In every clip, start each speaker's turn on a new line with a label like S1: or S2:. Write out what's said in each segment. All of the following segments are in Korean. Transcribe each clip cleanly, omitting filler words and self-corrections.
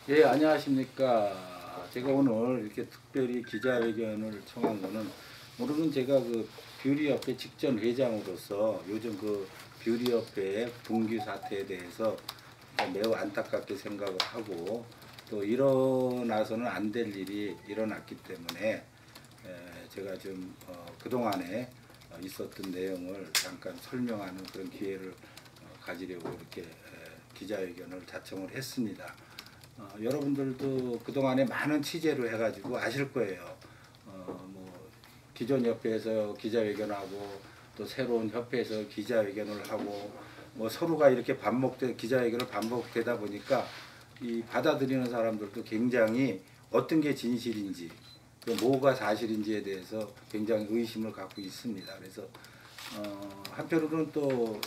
S1: 예, 안녕하십니까. 제가 오늘 이렇게 특별히 기자회견을 청한 거는, 오늘은 제가 그 뷰리협회 직전 회장으로서 요즘 그 뷰리협회의 분규 사태에 대해서 매우 안타깝게 생각을 하고, 또 일어나서는 안 될 일이 일어났기 때문에 제가 좀 그동안에 있었던 내용을 잠깐 설명하는 그런 기회를 가지려고 이렇게 기자회견을 자청을 했습니다. 여러분들도 그동안에 많은 취재를 해가지고 아실 거예요. 뭐 기존 협회에서 기자회견하고 또 새로운 협회에서 기자회견을 하고 뭐 서로가 이렇게 기자회견을 반복되다 보니까 이 받아들이는 사람들도 굉장히 어떤 게 진실인지 뭐가 사실인지에 대해서 굉장히 의심을 갖고 있습니다. 그래서 한편으로는 또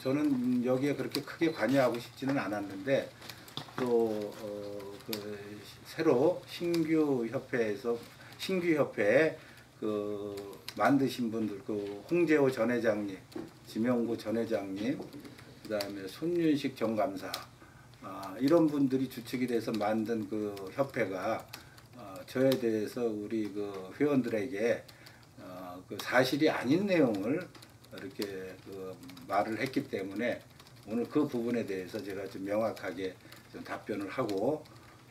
S1: 저는 여기에 그렇게 크게 관여하고 싶지는 않았는데 또 새로 신규 협회 그 만드신 분들 그 홍재호 전 회장님, 지명구 전 회장님, 그다음에 손윤식 정감사 이런 분들이 주축이 돼서 만든 그 협회가 저에 대해서 우리 그 회원들에게 그 사실이 아닌 내용을 이렇게 그 말을 했기 때문에 오늘 그 부분에 대해서 제가 좀 명확하게 좀 답변을 하고,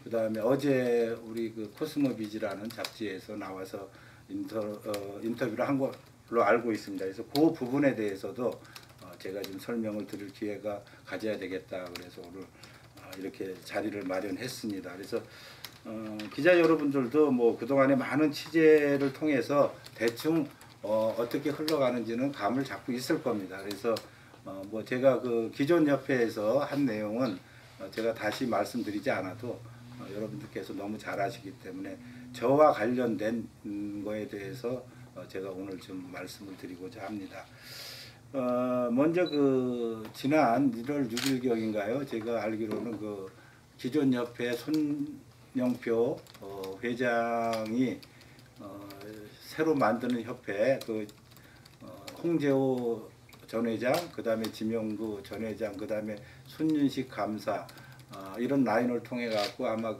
S1: 그 다음에 어제 우리 그 코스모비즈라는 잡지에서 나와서 인터뷰를 한 걸로 알고 있습니다. 그래서 그 부분에 대해서도 제가 좀 설명을 드릴 기회가 가져야 되겠다. 그래서 오늘 이렇게 자리를 마련했습니다. 그래서 기자 여러분들도 뭐 그동안에 많은 취재를 통해서 대충 어떻게 흘러가는지는 감을 잡고 있을 겁니다. 그래서 뭐 제가 그 기존 협회에서 한 내용은 제가 다시 말씀드리지 않아도 여러분들께서 너무 잘 아시기 때문에 저와 관련된 거에 대해서 제가 오늘 좀 말씀을 드리고자 합니다. 먼저 그 지난 1월 6일경인가요? 제가 알기로는 그 기존 협회 손영표 회장이 새로 만드는 협회 그 홍재호 전 회장, 그 다음에 지명구 전 회장, 그 다음에 손윤식 감사 이런 라인을 통해 갖고 아마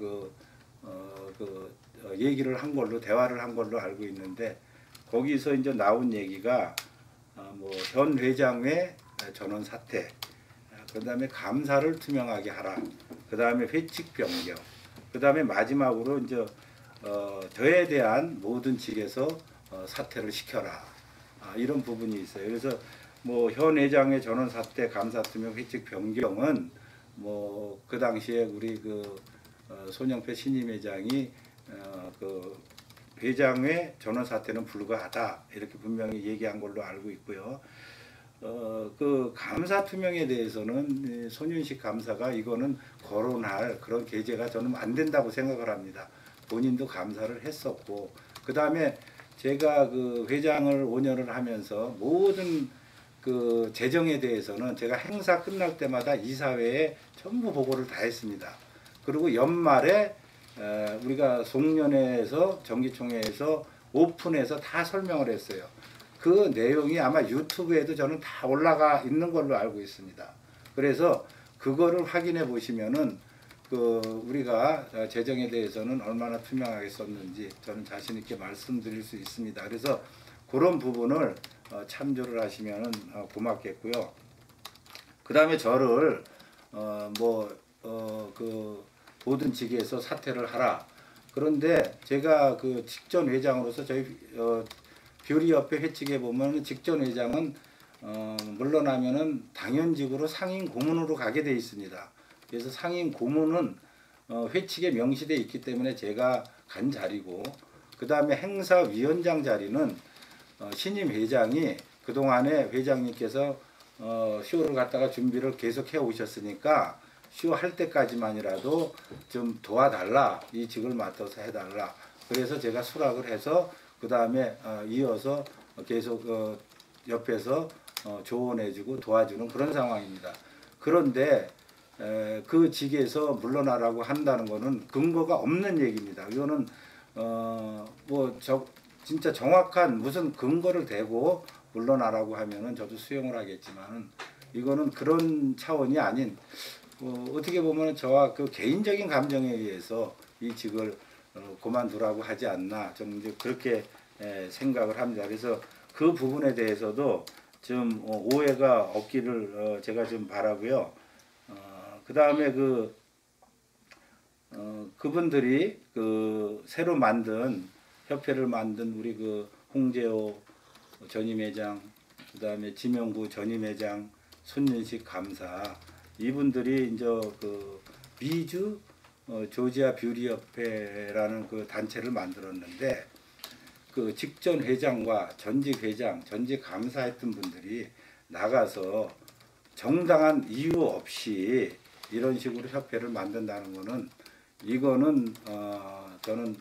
S1: 얘기를 한 걸로 대화를 한 걸로 알고 있는데, 거기서 이제 나온 얘기가 뭐 현 회장의 전원 사퇴, 그 다음에 감사를 투명하게 하라, 그 다음에 회칙 변경, 그 다음에 마지막으로 이제 저에 대한 모든 측에서 사퇴를 시켜라, 이런 부분이 있어요. 그래서 뭐 현 회장의 전원 사퇴, 감사 투명, 회칙 변경은 뭐 그 당시에 우리 그 손영표 신임 회장이 그 회장의 전원 사퇴는 불가하다 이렇게 분명히 얘기한 걸로 알고 있고요. 그 감사 투명에 대해서는 손윤식 감사가 이거는 거론할 그런 계제가 저는 안 된다고 생각을 합니다. 본인도 감사를 했었고, 그 다음에 제가 그 회장을 5년을 하면서 모든 그 재정에 대해서는 제가 행사 끝날 때마다 이사회에 전부 보고를 다 했습니다. 그리고 연말에 우리가 송년회에서 정기총회에서 오픈해서 다 설명을 했어요. 그 내용이 아마 유튜브에도 저는 다 올라가 있는 걸로 알고 있습니다. 그래서 그거를 확인해 보시면은 그 우리가 재정에 대해서는 얼마나 투명하게 썼는지 저는 자신 있게 말씀드릴 수 있습니다. 그래서 그런 부분을 참조를 하시면 고맙겠고요. 그 다음에 저를 그 모든 직위에서 사퇴를 하라. 그런데 제가 그 직전 회장으로서 저희 뷰리협회 회칙에 보면 직전 회장은 물러나면은 당연직으로 상임 고문으로 가게 돼 있습니다. 그래서 상임 고문은 회칙에 명시돼 있기 때문에 제가 간 자리고, 그 다음에 행사위원장 자리는 신임 회장이 그동안에 회장님께서 쇼를 갖다가 준비를 계속 해 오셨으니까 쇼 할 때까지만이라도 좀 도와달라, 이 직을 맡아서 해달라. 그래서 제가 수락을 해서 그 다음에 이어서 계속 옆에서 조언해주고 도와주는 그런 상황입니다. 그런데 그 직에서 물러나라고 한다는 것은 근거가 없는 얘기입니다. 이거는 진짜 정확한 무슨 근거를 대고 물러나라고 하면은 저도 수용을 하겠지만, 이거는 그런 차원이 아닌 어떻게 보면 저와 그 개인적인 감정에 의해서 이 직을 그만두라고 하지 않나 저는 이제 그렇게 생각을 합니다. 그래서 그 부분에 대해서도 좀 오해가 없기를 제가 좀 바라고요. 그 다음에 그분들이 그 새로 만든 협회를 만든 우리 그 홍재호 전임회장, 그 다음에 지명구 전임회장, 손윤식 감사 이분들이 이제 그 미주 조지아 뷰리 협회라는 그 단체를 만들었는데 그 직전 회장과 전직 회장, 전직 감사했던 분들이 나가서 정당한 이유 없이 이런 식으로 협회를 만든다는 거는 이거는 저는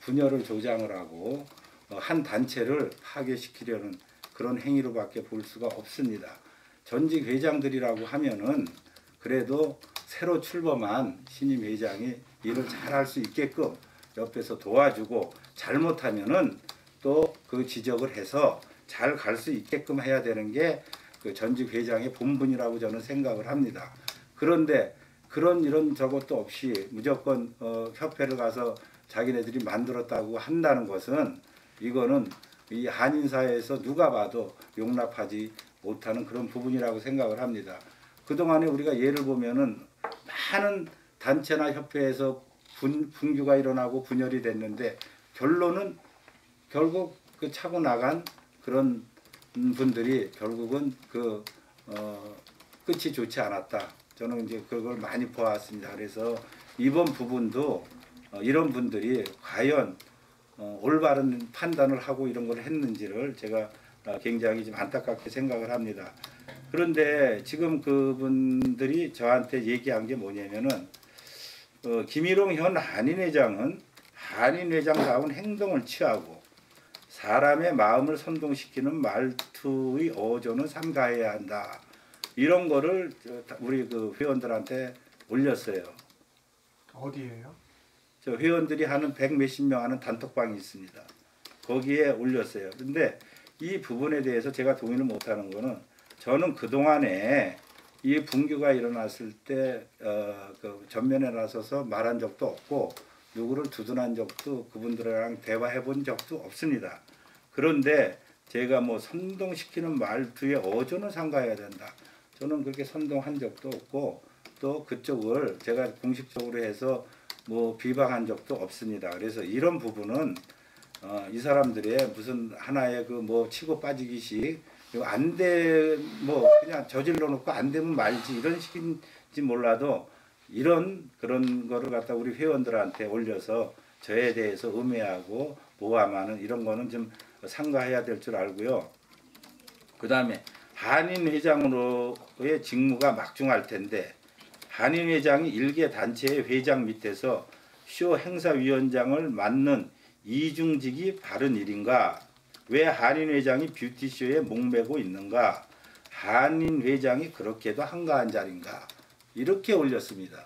S1: 분열을 조장을 하고 한 단체를 파괴시키려는 그런 행위로밖에 볼 수가 없습니다. 전직 회장들이라고 하면은 그래도 새로 출범한 신임 회장이 일을 잘할 수 있게끔 옆에서 도와주고 잘못하면은 또 그 지적을 해서 잘 갈 수 있게끔 해야 되는 게 그 전직 회장의 본분이라고 저는 생각을 합니다. 그런데 그런 이런 저것도 없이 무조건 협회를 가서 자기네들이 만들었다고 한다는 것은 이거는 이 한인사회에서 누가 봐도 용납하지 못하는 그런 부분이라고 생각을 합니다. 그동안에 우리가 예를 보면은 많은 단체나 협회에서 분규가 일어나고 분열이 됐는데 결론은 결국 그 차고 나간 그런 분들이 결국은 끝이 좋지 않았다. 저는 이제 그걸 많이 보았습니다. 그래서 이번 부분도 이런 분들이 과연 올바른 판단을 하고 이런 걸 했는지를 제가 굉장히 좀 안타깝게 생각을 합니다. 그런데 지금 그분들이 저한테 얘기한 게 뭐냐면은 김일홍 현 한인회장은 한인회장다운 행동을 취하고 사람의 마음을 선동시키는 말투의 어조는 삼가해야 한다. 이런 거를 우리 그 회원들한테 올렸어요.
S2: 어디에요?
S1: 저 회원들이 하는 100 몇십 명 하는 단톡방이 있습니다. 거기에 올렸어요. 근데 이 부분에 대해서 제가 동의를 못하는 거는 저는 그동안에 이 분규가 일어났을 때 그 전면에 나서서 말한 적도 없고 누구를 두둔한 적도 그분들이랑 대화해 본 적도 없습니다. 그런데 제가 뭐 선동시키는 말투에 어조는 삼가해야 된다. 저는 그렇게 선동한 적도 없고 또 그쪽을 제가 공식적으로 해서 뭐 비방한 적도 없습니다. 그래서 이런 부분은 이 사람들의 무슨 하나의 그 뭐 치고 빠지기식 안 돼 뭐 그냥 저질러 놓고 안 되면 말지 이런 식인지 몰라도 이런 그런 거를 갖다 우리 회원들한테 올려서 저에 대해서 음해하고 모함하는 이런 거는 좀 삼가해야 될 줄 알고요. 그 다음에 한인 회장으로의 직무가 막중할 텐데 한인 회장이 일개 단체의 회장 밑에서 쇼 행사위원장을 맡는 이중직이 바른 일인가? 왜 한인 회장이 뷰티쇼에 목매고 있는가? 한인 회장이 그렇게도 한가한 자리인가? 이렇게 올렸습니다.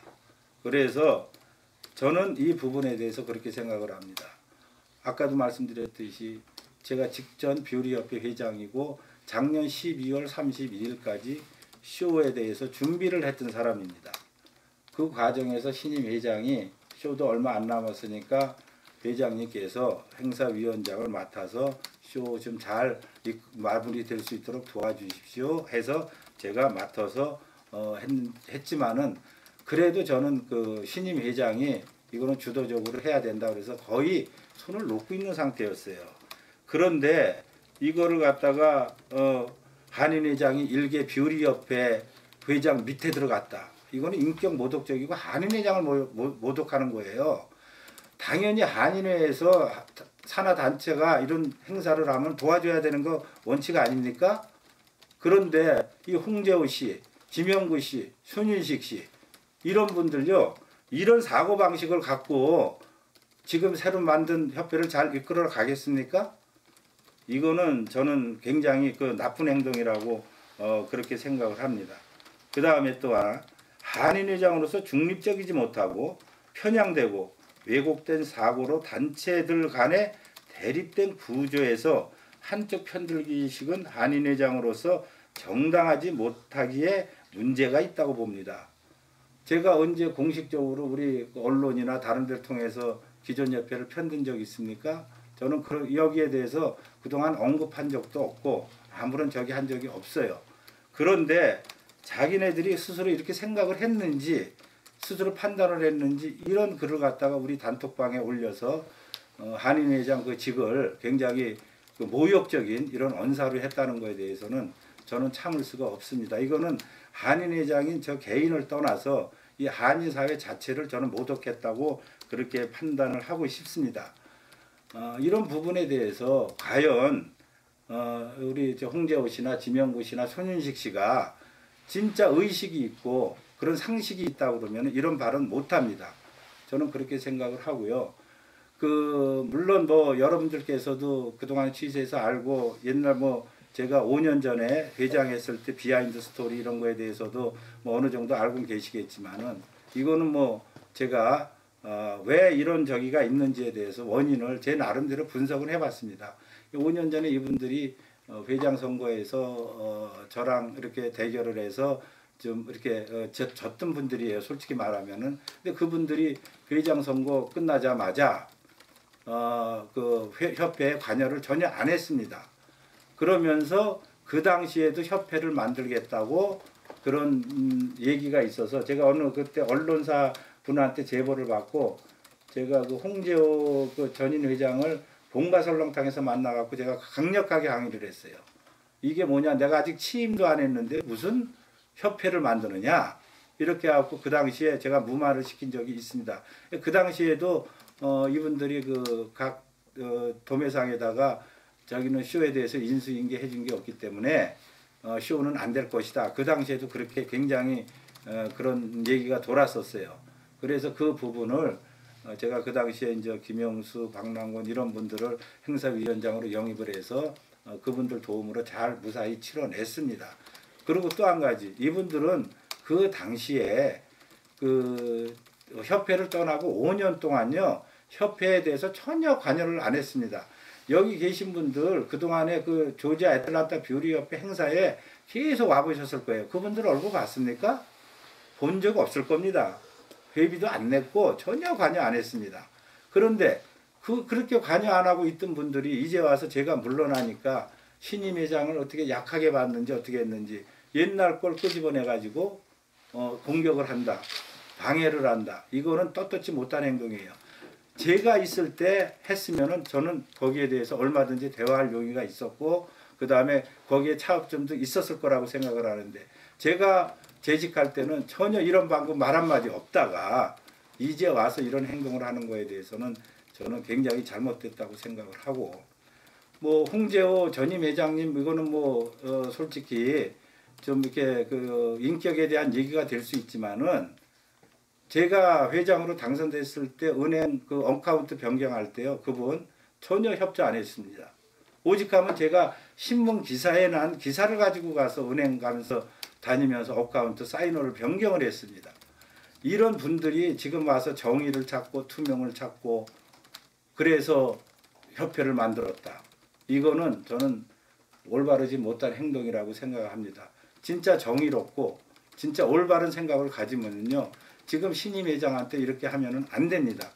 S1: 그래서 저는 이 부분에 대해서 그렇게 생각을 합니다. 아까도 말씀드렸듯이 제가 직전 뷰리협회 회장이고 작년 12월 31일까지 쇼에 대해서 준비를 했던 사람입니다. 그 과정에서 신임 회장이 쇼도 얼마 안 남았으니까 회장님께서 행사위원장을 맡아서 쇼 좀 잘 마무리될 수 있도록 도와주십시오 해서 제가 맡아서 했지만은 그래도 저는 그 신임 회장이 이거는 주도적으로 해야 된다 그래서 거의 손을 놓고 있는 상태였어요. 그런데 이거를 갖다가 한인 회장이 일개 뷰리협회 회장 밑에 들어갔다. 이거는 인격 모독적이고 한인 회장을 모독하는 거예요. 당연히 한인회에서 산하 단체가 이런 행사를 하면 도와줘야 되는 거 원칙 아닙니까? 그런데 이 홍재호 씨, 지명구 씨, 손윤식 씨 이런 분들요. 이런 사고방식을 갖고 지금 새로 만든 협회를 잘 이끌어 가겠습니까? 이거는 저는 굉장히 그 나쁜 행동이라고 그렇게 생각을 합니다. 그 다음에 또한 한인회장으로서 중립적이지 못하고 편향되고 왜곡된 사고로 단체들 간의 대립된 구조에서 한쪽 편들기식은 한인회장으로서 정당하지 못하기에 문제가 있다고 봅니다. 제가 언제 공식적으로 우리 언론이나 다른 데를 통해서 기존 협회를 편든 적이 있습니까? 저는 여기에 대해서 그동안 언급한 적도 없고 아무런 적이 한 적이 없어요. 그런데 자기네들이 스스로 이렇게 생각을 했는지 스스로 판단을 했는지 이런 글을 갖다가 우리 단톡방에 올려서 한인회장 그 직을 굉장히 그 모욕적인 이런 언사로 했다는 것에 대해서는 저는 참을 수가 없습니다. 이거는 한인회장인 저 개인을 떠나서 이 한인사회 자체를 저는 모독했다고 그렇게 판단을 하고 싶습니다. 이런 부분에 대해서 과연 우리 홍재호 씨나 지명구 씨나 손윤식 씨가 진짜 의식이 있고 그런 상식이 있다고 그러면 이런 발언 못합니다. 저는 그렇게 생각을 하고요. 물론 뭐 여러분들께서도 그동안 취재해서 알고 옛날 뭐 제가 5년 전에 회장했을 때 비하인드 스토리 이런 거에 대해서도 뭐 어느 정도 알고 계시겠지만은 이거는 뭐 제가 왜 이런 저기가 있는지에 대해서 원인을 제 나름대로 분석을 해봤습니다. 5년 전에 이분들이 회장 선거에서 저랑 이렇게 대결을 해서 좀 이렇게 졌던 분들이에요. 솔직히 말하면은. 근데 그분들이 회장 선거 끝나자마자 협회에 관여를 전혀 안 했습니다. 그러면서 그 당시에도 협회를 만들겠다고 그런 얘기가 있어서 제가 그때 언론사 분한테 제보를 받고 제가 그 홍재호 그 전인 회장을 봉과설렁탕에서 만나갖고 제가 강력하게 항의를 했어요. 이게 뭐냐, 내가 아직 취임도 안 했는데 무슨 협회를 만드느냐, 이렇게 해갖고 그 당시에 제가 무마를 시킨 적이 있습니다. 그 당시에도 이분들이 각 도매상에다가 자기는 쇼에 대해서 인수인계 해준 게 없기 때문에 쇼는 안 될 것이다. 그 당시에도 그렇게 굉장히 그런 얘기가 돌았었어요. 그래서 그 부분을 제가 그 당시에 이제 김영수, 박남권 이런 분들을 행사위원장으로 영입을 해서 그분들 도움으로 잘 무사히 치러냈습니다. 그리고 또 한 가지, 이분들은 그 당시에 그 협회를 떠나고 5년 동안요 협회에 대해서 전혀 관여를 안 했습니다. 여기 계신 분들 그동안에 그 조지아 애틀란타 뷰리 협회 행사에 계속 와보셨을 거예요. 그분들 얼굴 봤습니까? 본 적 없을 겁니다. 회비도 안 냈고 전혀 관여 안 했습니다. 그런데 그렇게 관여 안 하고 있던 분들이 이제 와서 제가 물러나니까 신임 회장을 어떻게 약하게 봤는지 어떻게 했는지 옛날 걸 끄집어내 가지고 공격을 한다, 방해를 한다. 이거는 떳떳지 못한 행동이에요. 제가 있을 때 했으면은 저는 거기에 대해서 얼마든지 대화할 용의가 있었고 그 다음에 거기에 차업점도 있었을 거라고 생각을 하는데, 제가 재직할 때는 전혀 이런 방법 말 한마디 없다가 이제 와서 이런 행동을 하는 거에 대해서는 저는 굉장히 잘못됐다고 생각을 하고, 뭐 홍재호 전임 회장님 이거는 뭐 솔직히 좀 이렇게 그 인격에 대한 얘기가 될 수 있지만은 제가 회장으로 당선됐을 때 은행 그 어카운트 변경할 때요, 그분 전혀 협조 안 했습니다. 오직하면 제가 신문 기사에 난 기사를 가지고 가서 은행 가면서 다니면서 어카운트 사인호를 변경을 했습니다. 이런 분들이 지금 와서 정의를 찾고 투명을 찾고 그래서 협회를 만들었다. 이거는 저는 올바르지 못한 행동이라고 생각합니다. 진짜 정의롭고 진짜 올바른 생각을 가지면요, 지금 신임 회장한테 이렇게 하면은 안 됩니다.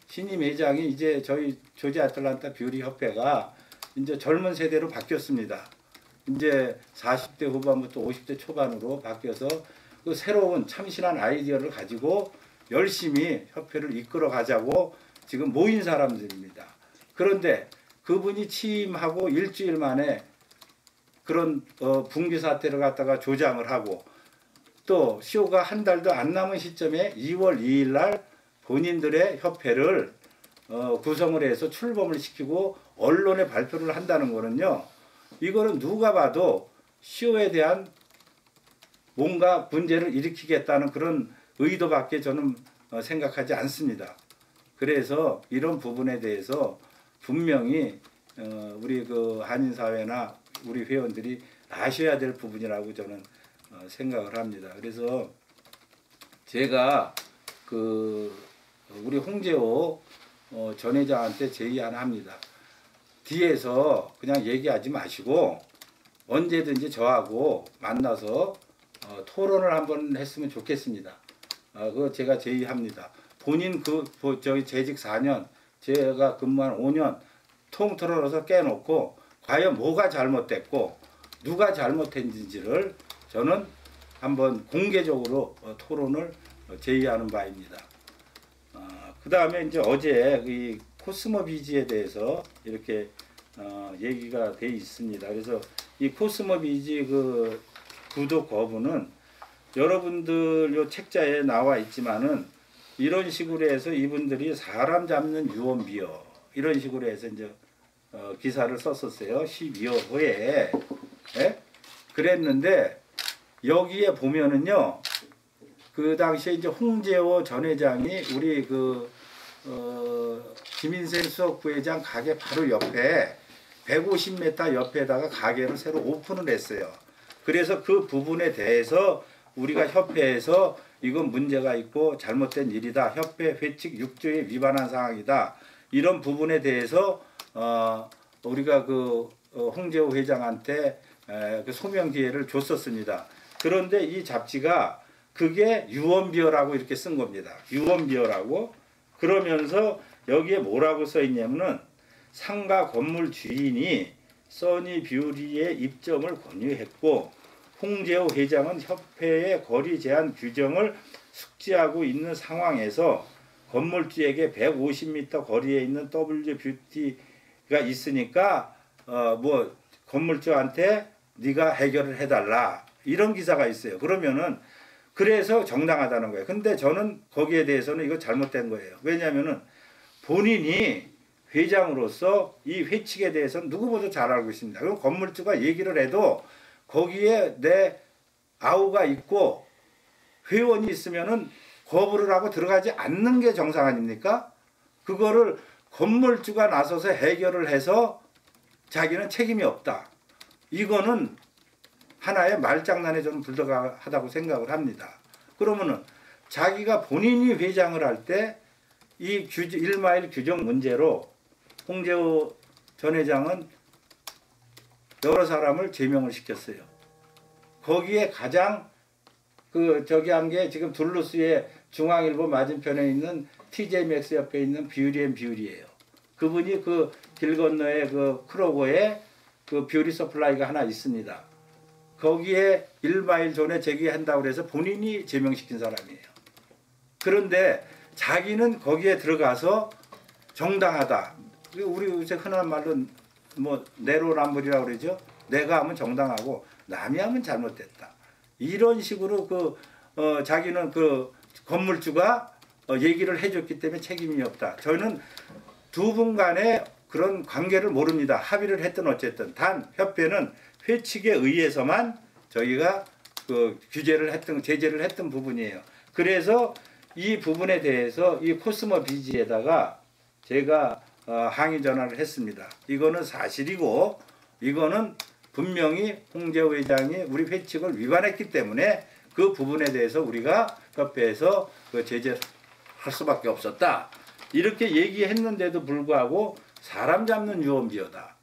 S1: 신임 회장이 이제 저희 조지 애틀란타 뷰리 협회가 이제 젊은 세대로 바뀌었습니다. 이제 40대 후반부터 50대 초반으로 바뀌어서 그 새로운 참신한 아이디어를 가지고 열심히 협회를 이끌어 가자고 지금 모인 사람들입니다. 그런데 그분이 취임하고 일주일 만에 그런 붕괴 사태를 갖다가 조장을 하고 또 쇼가 한 달도 안 남은 시점에 2월 2일 날 본인들의 협회를 구성을 해서 출범을 시키고 언론에 발표를 한다는 거는요, 이거는 누가 봐도 쇼에 대한 뭔가 문제를 일으키겠다는 그런 의도밖에 저는 생각하지 않습니다. 그래서 이런 부분에 대해서 분명히 우리 그 한인사회나 우리 회원들이 아셔야 될 부분이라고 저는 생각을 합니다. 그래서 제가 우리 홍재호 전 회장한테 제의 하나 합니다. 뒤에서 그냥 얘기하지 마시고 언제든지 저하고 만나서 토론을 한번 했으면 좋겠습니다. 그거 제가 제의합니다. 본인 저기 재직 4년, 제가 근무한 5년 통틀어서 깨놓고 과연 뭐가 잘못됐고 누가 잘못했는지를 저는 한번 공개적으로 토론을 제의하는 바입니다. 그 다음에 이제 어제 이 코스모 비지에 대해서 이렇게 얘기가 돼 있습니다. 그래서 이 코스모 비지 그 구독 거부는 여러분들 요 책자에 나와 있지만은 이런 식으로 해서 이분들이 사람 잡는 유언비어 이런 식으로 해서 이제 기사를 썼었어요. 12호에 예? 그랬는데 여기에 보면은요 그 당시에 이제 홍재호 전 회장이 우리 김인생 수석부회장 가게 바로 옆에 150m 옆에다가 가게를 새로 오픈을 했어요. 그래서 그 부분에 대해서 우리가 협회에서 이건 문제가 있고 잘못된 일이다. 협회 회칙 6조에 위반한 상황이다. 이런 부분에 대해서 우리가 홍재호 회장한테 그 소명 기회를 줬었습니다. 그런데 이 잡지가 그게 유언비어라고 이렇게 쓴 겁니다. 유언비어라고. 그러면서 여기에 뭐라고 써 있냐면은 상가 건물 주인이 써니 뷰리의 입점을 권유했고 홍재호 회장은 협회의 거리 제한 규정을 숙지하고 있는 상황에서 건물주에게 150m 거리에 있는 W뷰티가 있으니까 뭐 건물주한테 네가 해결을 해달라 이런 기사가 있어요. 그러면은 그래서 정당하다는 거예요. 근데 저는 거기에 대해서는 이거 잘못된 거예요. 왜냐하면은 본인이 회장으로서 이 회칙에 대해서는 누구보다 잘 알고 있습니다. 그럼 건물주가 얘기를 해도 거기에 내 아우가 있고 회원이 있으면은 거부를 하고 들어가지 않는 게 정상 아닙니까? 그거를 건물주가 나서서 해결을 해서 자기는 책임이 없다. 이거는 하나의 말장난에 저는 불과하다고 생각을 합니다. 그러면은 자기가 본인이 회장을 할 때 이 1마일 규정 문제로 홍재호 전 회장은 여러 사람을 제명을 시켰어요. 거기에 가장 저기 한 게 지금 둘루스의 중앙일보 맞은편에 있는 TJ맥스 옆에 있는 뷰리예요. 그분이 그 길 건너에 그 크로고에 그 뷰리 서플라이가 하나 있습니다. 거기에 1마일 전에 제기한다고 해서 본인이 제명시킨 사람이에요. 그런데 자기는 거기에 들어가서 정당하다. 우리 요새 흔한 말로 뭐 내로남불이라고 그러죠. 내가 하면 정당하고 남이 하면 잘못됐다. 이런 식으로 자기는 그 건물주가 얘기를 해줬기 때문에 책임이 없다. 저는 두 분 간에 그런 관계를 모릅니다. 합의를 했든 어쨌든 단 협회는 회칙에 의해서만 저희가 규제를 했던 제재를 했던 부분이에요. 그래서 이 부분에 대해서 이 코스모 비지에다가 제가 항의 전화를 했습니다. 이거는 사실이고 이거는 분명히 홍재호 회장이 우리 회칙을 위반했기 때문에 그 부분에 대해서 우리가 협회에서 제재를 할 수밖에 없었다. 이렇게 얘기했는데도 불구하고 사람 잡는 유언비어다.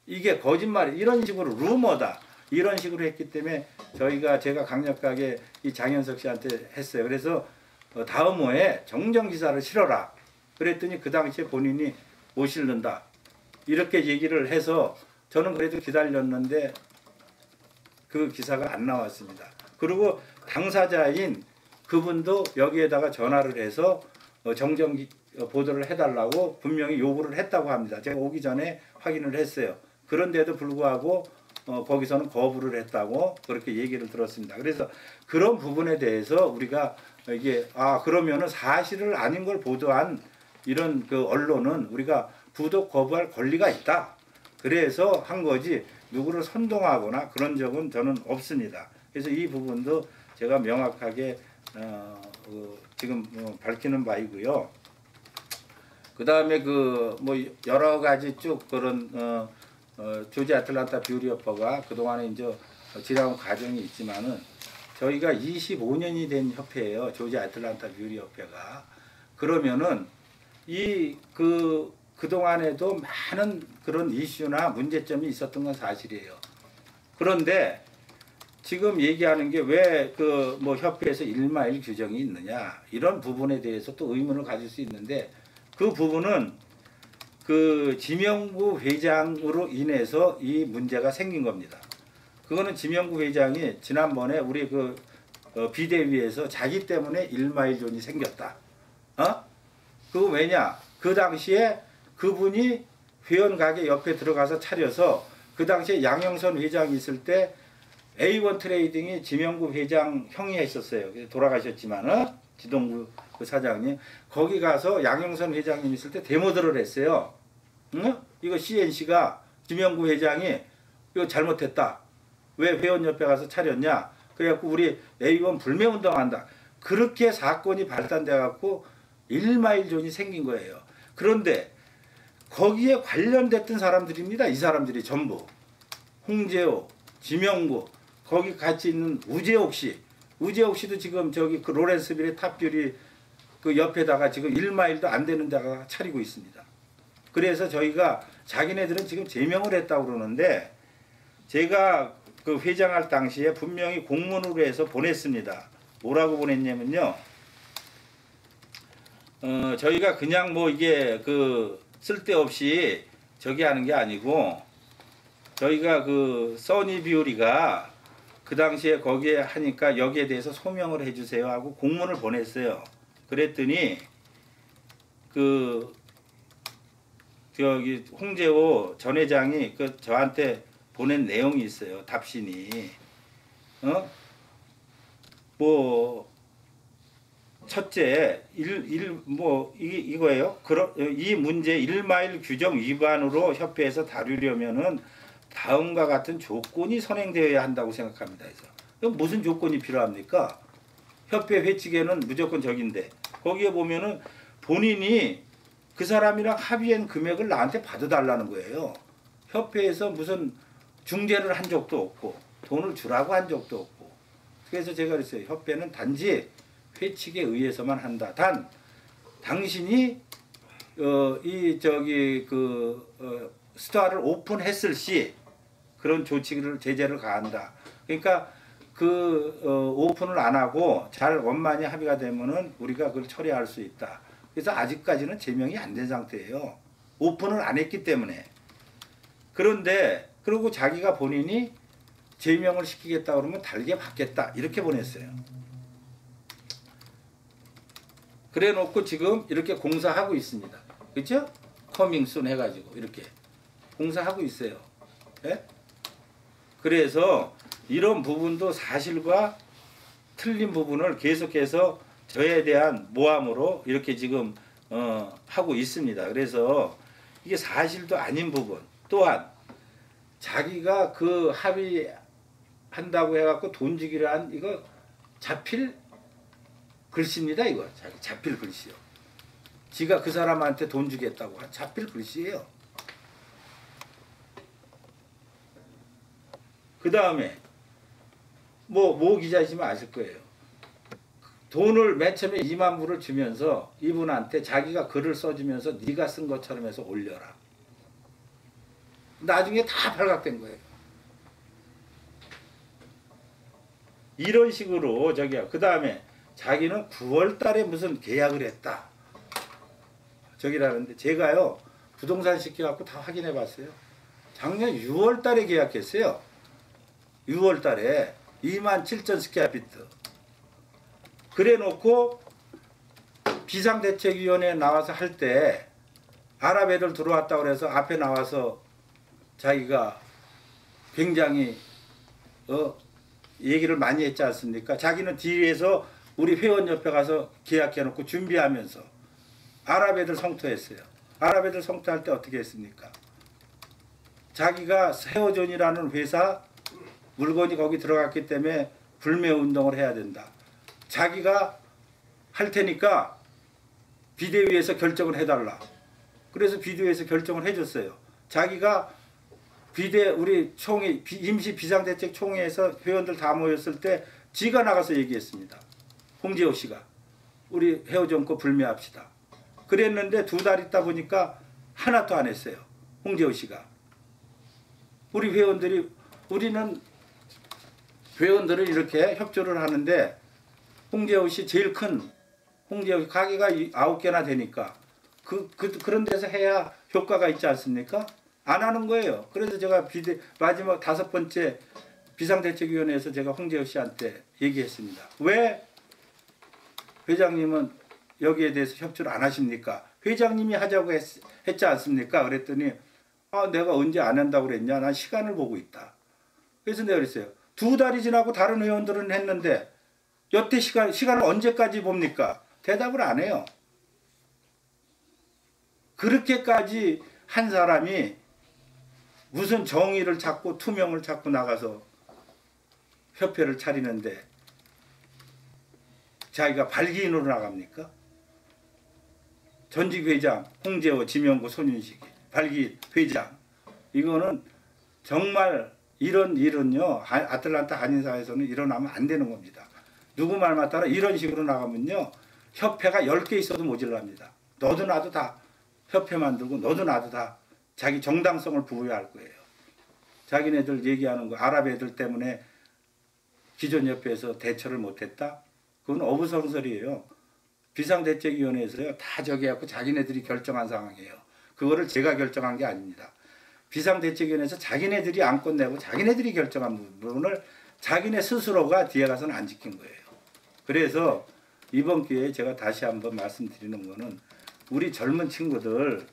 S1: 이게 거짓말, 이런 식으로 루머다. 이런 식으로 했기 때문에 제가 강력하게 이 장현석 씨한테 했어요. 그래서 다음 호에 정정 기사를 실어라. 그랬더니 그 당시에 본인이 못 실는다. 이렇게 얘기를 해서 저는 그래도 기다렸는데 그 기사가 안 나왔습니다. 그리고 당사자인 그분도 여기에다가 전화를 해서 정정 보도를 해달라고 분명히 요구를 했다고 합니다. 제가 오기 전에 확인을 했어요. 그런데도 불구하고 거기서는 거부를 했다고 그렇게 얘기를 들었습니다. 그래서 그런 부분에 대해서 우리가 이게 그러면은 사실을 아닌 걸 보도한 이런 언론은 우리가 구독 거부할 권리가 있다. 그래서 한 거지 누구를 선동하거나 그런 적은 저는 없습니다. 그래서 이 부분도 제가 명확하게 지금 밝히는 바이고요. 그 다음에 뭐 여러 가지 쭉 그런 조지 애틀란타 뷰리 협회가 그동안에 이제 지나온 과정이 있지만은 저희가 25년이 된 협회예요. 조지 애틀란타 뷰리 협회가. 그러면은 그동안에도 많은 그런 이슈나 문제점이 있었던 건 사실이에요. 그런데 지금 얘기하는 게 왜 그 뭐 협회에서 1마일 규정이 있느냐 이런 부분에 대해서 또 의문을 가질 수 있는데 그 부분은 그 지명구 회장으로 인해서 이 문제가 생긴 겁니다. 그거는 지명구 회장이 지난번에 우리 그 비대위에서 자기 때문에 1마일 존이 생겼다. 그거 왜냐? 그 당시에 그분이 회원 가게 옆에 들어가서 차려서 그 당시에 양영선 회장이 있을 때 A1 트레이딩이 지명구 회장 형이 했었어요. 돌아가셨지만은 지동구 그 사장님 거기 가서 양영선 회장님 있을 때 데모들을 했어요. 응? 이거 CNC가 지명구 회장이 이거 잘못했다. 왜 회원 옆에 가서 차렸냐? 그래갖고 우리 A1 불매운동한다. 그렇게 사건이 발단돼 갖고 1마일 존이 생긴 거예요. 그런데 거기에 관련됐던 사람들입니다. 이 사람들이 전부 홍제호, 지명구, 거기 같이 있는 우재옥 씨, 우재옥 씨도 지금 저기 그 로렌스빌의 탑뷰리 그 옆에다가 지금 1마일도 안 되는 데가 차리고 있습니다. 그래서 저희가 자기네들은 지금 제명을 했다고 그러는데 제가 그 회장할 당시에 분명히 공문으로 해서 보냈습니다. 뭐라고 보냈냐면요. 저희가 그냥 뭐 이게 그 쓸데없이 저기 하는 게 아니고 저희가 그 써니 뷰리가 그 당시에 거기에 하니까 여기에 대해서 소명을 해주세요 하고 공문을 보냈어요. 그랬더니 그 저기 홍재호 전 회장이 그 저한테 보낸 내용이 있어요. 답신이 뭐 첫째 이거예요. 이 문제 1마일 규정 위반으로 협회에서 다루려면은 다음과 같은 조건이 선행되어야 한다고 생각합니다. 그래서 그럼 무슨 조건이 필요합니까? 협회 회칙에는 무조건 적인데 거기에 보면은 본인이 그 사람이랑 합의한 금액을 나한테 받아달라는 거예요. 협회에서 무슨 중재를 한 적도 없고 돈을 주라고 한 적도 없고. 그래서 제가 그랬어요. 협회는 단지 회칙에 의해서만 한다. 단 당신이 이 저기 스토어를 오픈했을 시 그런 조치를 제재를 가한다. 그러니까 그 오픈을 안 하고 잘 원만히 합의가 되면은 우리가 그걸 처리할 수 있다. 그래서 아직까지는 제명이 안 된 상태예요. 오픈을 안 했기 때문에. 그런데 그리고 자기가 본인이 제명을 시키겠다 그러면 달게 받겠다 이렇게 보냈어요. 그래 놓고 지금 이렇게 공사하고 있습니다. 그렇죠? 커밍순 해가지고 이렇게 공사하고 있어요. 예? 그래서 이런 부분도 사실과 틀린 부분을 계속해서 저에 대한 모함으로 이렇게 지금 하고 있습니다. 그래서 이게 사실도 아닌 부분 또한 자기가 그 합의한다고 해갖고 돈 주기로 한 이거 자필 글씨입니다. 이거 자필 글씨요. 지가 그 사람한테 돈 주겠다고 한 자필 글씨예요. 그 다음에 모 기자이시면 아실 거예요. 돈을 맨 처음에 2만 불을 주면서 이분한테 자기가 글을 써주면서 네가 쓴 것처럼 해서 올려라. 나중에 다 발각된 거예요. 이런 식으로 저기야. 그 다음에 자기는 9월 달에 무슨 계약을 했다. 저기라는데 제가요 부동산 시켜갖고 다 확인해 봤어요. 작년 6월 달에 계약했어요. 6월 달에 27,000 스퀘어피트. 그래 놓고 비상대책위원회에 나와서 할 때 아랍 애들 들어왔다고 그래서 앞에 나와서 자기가 굉장히 얘기를 많이 했지 않습니까? 자기는 뒤에서 우리 회원 옆에 가서 계약해 놓고 준비하면서 아랍 애들 성토했어요. 아랍 애들 성토할 때 어떻게 했습니까? 자기가 세워존이라는 회사 물건이 거기 들어갔기 때문에 불매운동을 해야 된다. 자기가 할 테니까 비대위에서 결정을 해달라. 그래서 비대위에서 결정을 해줬어요. 자기가 우리 총회 임시 비상대책 총회에서 회원들 다 모였을 때 지가 나가서 얘기했습니다. 홍재호 씨가 우리 헤어져 거 불매합시다. 그랬는데 2달 있다 보니까 하나도 안 했어요. 홍재호 씨가. 우리 회원들이 우리는 회원들은 이렇게 협조를 하는데 홍제호 씨 제일 큰 홍제호 가게가 9개나 되니까 그런 데서 해야 효과가 있지 않습니까? 안 하는 거예요. 그래서 제가 마지막 5번째 비상대책위원회에서 제가 홍제호 씨한테 얘기했습니다. 왜 회장님은 여기에 대해서 협조를 안 하십니까? 회장님이 하자고 했지 않습니까? 그랬더니 내가 언제 안 한다고 그랬냐? 난 시간을 보고 있다. 그래서 내가 그랬어요. 2달이 지나고 다른 회원들은 했는데 여태 시간을 언제까지 봅니까? 대답을 안 해요. 그렇게까지 한 사람이 무슨 정의를 찾고 투명을 찾고 나가서 협회를 차리는데 자기가 발기인으로 나갑니까? 전직 회장 홍제호, 지명구, 손윤식이 발기인 회장. 이거는 정말 이런 일은요 아틀란타 한인사에서는 일어나면 안 되는 겁니다. 누구 말만 따라 이런 식으로 나가면요 협회가 10개 있어도 모질랍니다. 너도 나도 다 협회 만들고 너도 나도 다 자기 정당성을 부여할 거예요. 자기네들 얘기하는 거 아랍 애들 때문에 기존 협회에서 대처를 못했다? 그건 어부성설이에요. 비상대책위원회에서요 다 저기 해갖고 자기네들이 결정한 상황이에요. 그거를 제가 결정한 게 아닙니다. 비상대책위원회에서 자기네들이 안건 내고 자기네들이 결정한 부분을 자기네 스스로가 뒤에 가서는 안 지킨 거예요. 그래서 이번 기회에 제가 다시 한번 말씀드리는 거는 우리 젊은 친구들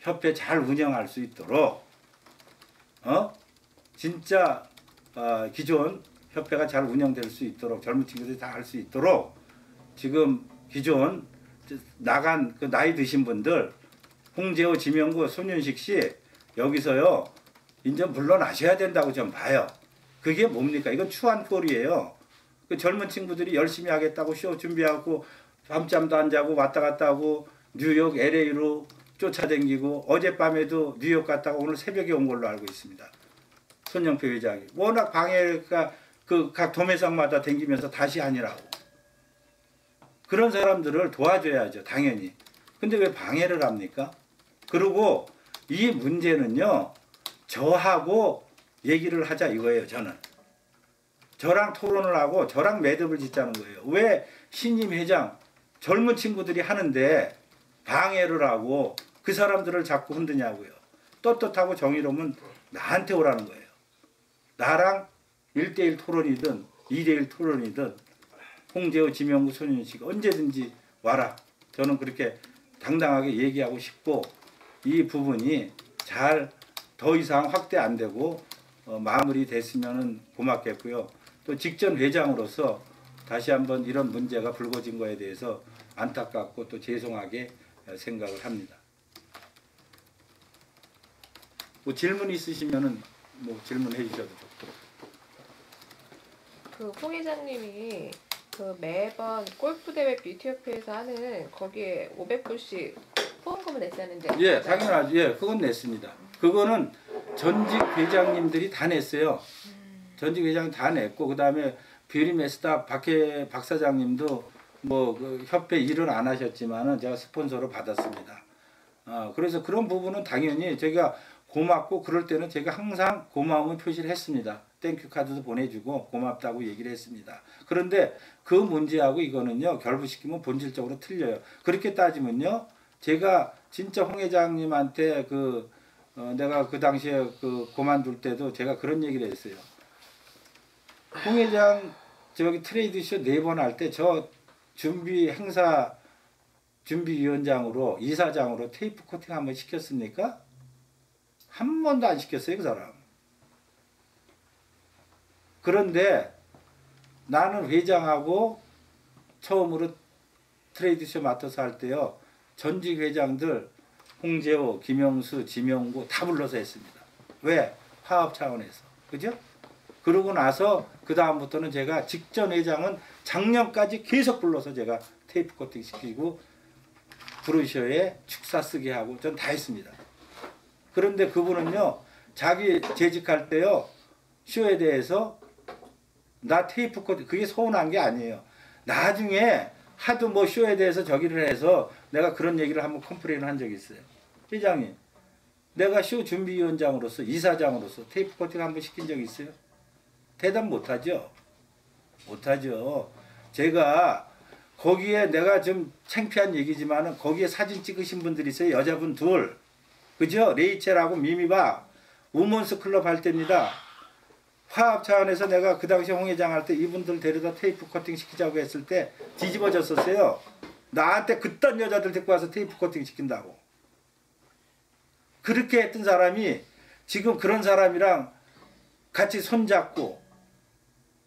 S1: 협회 잘 운영할 수 있도록 진짜 기존 협회가 잘 운영될 수 있도록 젊은 친구들이 다 할 수 있도록 지금 기존 나간 그 나이 드신 분들 홍제호, 지명구, 손윤식 씨 여기서요 이제 물러나셔야 된다고 좀 봐요. 그게 뭡니까? 이건 추한 꼴이에요. 그 젊은 친구들이 열심히 하겠다고 쇼 준비하고 밤잠도 안 자고 왔다 갔다 하고 뉴욕, LA로 쫓아다니고 어젯밤에도 뉴욕 갔다가 오늘 새벽에 온 걸로 알고 있습니다. 손영표 회장이 워낙 방해가 그 각 도매상마다 다니면서 다시 하니라고. 그런 사람들을 도와줘야죠, 당연히. 근데 왜 방해를 합니까? 그리고 이 문제는요, 저하고 얘기를 하자 이거예요, 저는. 저랑 토론을 하고 저랑 매듭을 짓자는 거예요. 왜 신임 회장, 젊은 친구들이 하는데 방해를 하고 그 사람들을 자꾸 흔드냐고요. 떳떳하고 정의로우면 나한테 오라는 거예요. 나랑 1대1 토론이든 2대1 토론이든 홍제호, 지명구, 손윤식 언제든지 와라. 저는 그렇게 당당하게 얘기하고 싶고 이 부분이 잘 더 이상 확대 안 되고 마무리됐으면 고맙겠고요. 또 직전 회장으로서 다시 한번 이런 문제가 불거진 거에 대해서 안타깝고 또 죄송하게 생각을 합니다. 뭐 질문 있으시면은 뭐 질문해 주셔도 좋고.
S3: 홍 회장님이 매번 골프 대회 뷰티협회에서 하는 거기에 500불씩 후원금을 냈다는데.
S1: 예, 당연하죠. 예, 그건 냈습니다. 그거는 전직 회장님들이 다 냈어요. 전직 회장 다 냈고 그다음에 뷰리메스타 박 사장님도 그 협회 일을 안 하셨지만은 제가 스폰서로 받았습니다. 그래서 그런 부분은 당연히 제가 고맙고 그럴 때는 제가 항상 고마움을 표시를 했습니다. 땡큐 카드도 보내주고 고맙다고 얘기를 했습니다. 그런데 그 문제하고 이거는요 결부시키면 본질적으로 틀려요. 그렇게 따지면요 제가 진짜 홍 회장님한테 내가 그 당시에 그만둘 때도 제가 그런 얘기를 했어요. 홍 회장 저기 트레이드쇼 4번 할 때 저 준비위원장으로 이사장으로 테이프 코팅 한번 시켰습니까? 한 번도 안 시켰어요, 그 사람. 그런데 나는 회장하고 처음으로 트레이드쇼 맡아서 할 때요. 전직 회장들 홍제호, 김영수, 지명구 다 불러서 했습니다. 왜? 화합 차원에서. 그죠? 그러고 나서 그 다음부터는 제가 직전 회장은 작년까지 계속 불러서 제가 테이프 코팅 시키고 브로셔에 축사 쓰게 하고 전 다 했습니다. 그런데 그분은요 자기 재직할 때요 쇼에 대해서 나 테이프 코팅 그게 서운한 게 아니에요. 나중에 하도 뭐 쇼에 대해서 저기를 해서 내가 그런 얘기를 한번 컴플레인을 한 적이 있어요. 회장님 내가 쇼 준비위원장으로서 이사장으로서 테이프 코팅 한번 시킨 적이 있어요? 대답 못하죠. 못하죠. 제가 거기에 내가 좀 창피한 얘기지만은 거기에 사진 찍으신 분들이 있어요. 여자분 둘. 그죠? 레이첼하고 미미바 우먼스 클럽 할 때입니다. 화합 차원에서 내가 그 당시 홍 회장 할 때 이분들 데려다 테이프 커팅 시키자고 했을 때 뒤집어졌었어요. 나한테 그딴 여자들 데리고 와서 테이프 커팅 시킨다고. 그렇게 했던 사람이 지금 그런 사람이랑 같이 손잡고